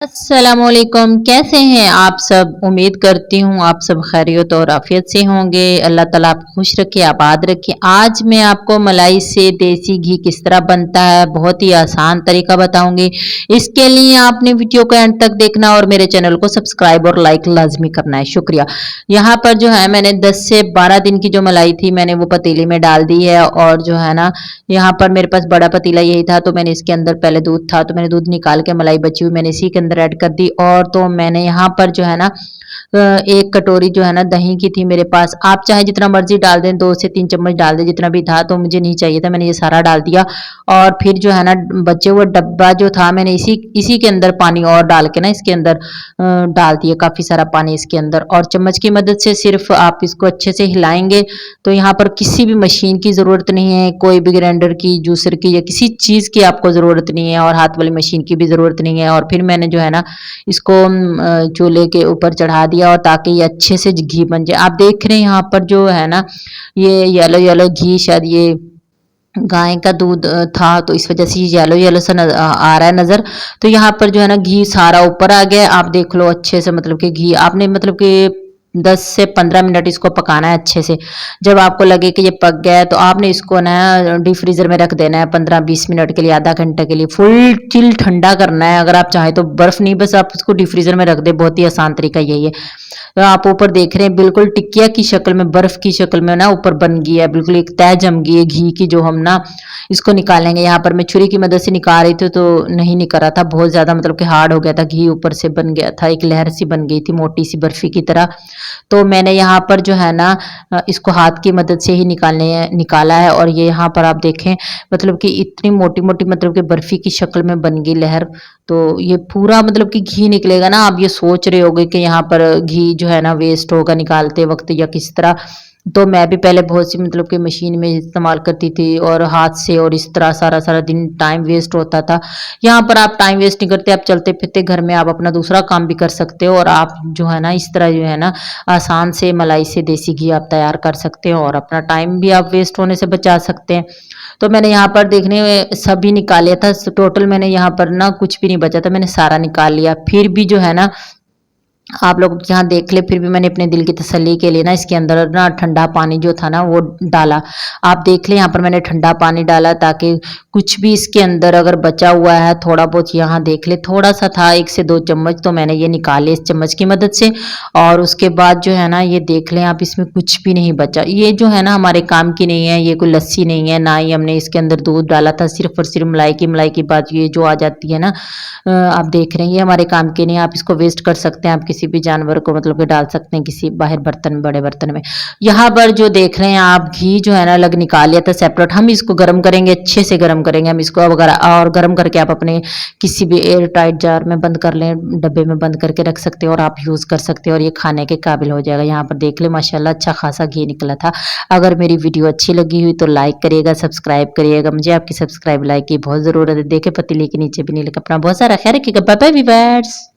अस्सलामुअलैकुम। कैसे हैं आप सब? उम्मीद करती हूँ आप सब खैरियत और आफियत से होंगे। अल्लाह ताला आपको खुश रखे, आबाद रखे। आज मैं आपको मलाई से देसी घी किस तरह बनता है बहुत ही आसान तरीका बताऊंगी। इसके लिए आपने वीडियो को एंड तक देखना और मेरे चैनल को सब्सक्राइब और लाइक लाजमी करना है। शुक्रिया। यहाँ पर जो है मैंने 10 से 12 दिन की जो मलाई थी मैंने वो पतीली में डाल दी है। और जो है ना, यहाँ पर मेरे पास बड़ा पतीला यही था तो मैंने इसके अंदर पहले दूध था तो मैंने दूध निकाल के मलाई बची हुई मैंने इसी के अंदर ऐड कर दी। और तो मैंने यहाँ पर जो है ना, एक कटोरी जो है ना दही की थी मेरे पास। आप चाहे जितना मर्जी डाल दें, 2 से 3 चम्मच डाल दें, जितना भी था। तो मुझे नहीं चाहिए था, मैंने ये सारा डाल दिया। और फिर जो है ना, बचे हुए डब्बा जो था मैंने इसी इसी के अंदर पानी और डाल के ना इसके अंदर डाल दिया, काफी सारा पानी इसके अंदर। और चम्मच की मदद से सिर्फ आप इसको अच्छे से हिलाएंगे। तो यहाँ पर किसी भी मशीन की जरूरत नहीं है, कोई भी ग्राइंडर की, जूसर की या किसी चीज की आपको जरूरत नहीं है, और हाथ वाली मशीन की भी जरूरत नहीं है। और फिर मैंने जो है ना इसको चूल्हे के ऊपर चढ़ा दिया, और ताकि ये अच्छे से घी बन जाए। आप देख रहे हैं यहाँ पर जो है ना, ये येलो येलो घी, शायद ये गाय का दूध था तो इस वजह से येलो येलो सा आ रहा है नजर। तो यहाँ पर जो है ना घी सारा ऊपर आ गया। आप देख लो अच्छे से, मतलब कि घी आपने मतलब कि 10 से 15 मिनट इसको पकाना है अच्छे से। जब आपको लगे कि ये पक गया है तो आपने इसको ना डीप फ्रीजर में रख देना है 15-20 मिनट के लिए, आधा घंटे के लिए। फुल चिल ठंडा करना है। अगर आप चाहें तो बर्फ नहीं, बस आप इसको डीप फ्रीजर में रख दे। बहुत ही आसान तरीका यही है। तो आप ऊपर देख रहे हैं बिल्कुल टिकिया की शक्ल में, बर्फ की शक्ल में ना ऊपर बन गई है, बिल्कुल एक तह जम गई है घी की। जो हम ना इसको निकालेंगे, यहाँ पर मैं छुरी की मदद से निकाल रही थी तो नहीं निकल रहा था, बहुत ज्यादा मतलब कि हार्ड हो गया था। घी ऊपर से बन गया था, एक लहर सी बन गई थी मोटी सी बर्फी की तरह। तो मैंने यहाँ पर जो है ना इसको हाथ की मदद से ही निकाला है। और ये यहाँ पर आप देखें, मतलब कि इतनी मोटी मोटी, मतलब कि बर्फी की शक्ल में बन गई लहर। तो ये पूरा मतलब कि घी निकलेगा ना। आप ये सोच रहे होगे कि यहाँ पर घी जो है ना वेस्ट होगा निकालते वक्त या किस तरह। तो मैं भी पहले बहुत सी मतलब कि मशीन में इस्तेमाल करती थी और हाथ से, और इस तरह सारा सारा दिन टाइम वेस्ट होता था। यहाँ पर आप टाइम वेस्ट नहीं करते, आप चलते फिरते घर में आप अपना दूसरा काम भी कर सकते हो। और आप जो है ना इस तरह जो है ना आसान से मलाई से देसी घी आप तैयार कर सकते हो, और अपना टाइम भी आप वेस्ट होने से बचा सकते हैं। तो मैंने यहाँ पर देखने में सभी निकाल लिया था टोटल। मैंने यहाँ पर ना कुछ भी नहीं बचा था, मैंने सारा निकाल लिया। फिर भी जो है ना, आप लोग यहाँ देख ले, फिर भी मैंने अपने दिल की तसल्ली के लिए ना इसके अंदर ना ठंडा पानी जो था ना वो डाला। आप देख ले यहाँ पर मैंने ठंडा पानी डाला, ताकि कुछ भी इसके अंदर अगर बचा हुआ है थोड़ा बहुत, यहाँ देख ले थोड़ा सा था, 1 से 2 चम्मच, तो मैंने ये निकाले इस चम्मच की मदद से। और उसके बाद जो है ना ये देख लें आप, इसमें कुछ भी नहीं बचा। ये जो है ना हमारे काम की नहीं है, ये कोई लस्सी नहीं है, ना ही हमने इसके अंदर दूध डाला था, सिर्फ और सिर्फ मलाई की बात ये जो आ जाती है ना, आप देख रहे हैं ये हमारे काम की नहीं है। आप इसको वेस्ट कर सकते हैं, आप किसी भी जानवर को मतलब कि डाल सकते हैं किसी बाहर बर्तन में, बड़े बर्तन में। यहाँ पर जो देख रहे हैं आप, घी जो है ना अलग निकाल लिया था सेपरेट। हम इसको गर्म करेंगे, अच्छे से गर्म करेंगे हम इसको। अब और गर्म करके आप अपने किसी भी एयर टाइट जार में बंद कर लें, डब्बे में बंद करके रख सकते हो, और आप यूज कर सकते हो, और ये खाने के काबिल हो जाएगा। यहाँ पर देख ले माशाल्लाह अच्छा खासा घी निकला था। अगर मेरी वीडियो अच्छी लगी हुई तो लाइक करिएगा, सब्सक्राइब करिएगा। मुझे आपकी सब्सक्राइब लाइक की बहुत जरूरत है। देखे पतीले के नीचे भी नहीं लिखा। अपना बहुत सारा ख्याल रखिएगा। Bye bye viewers.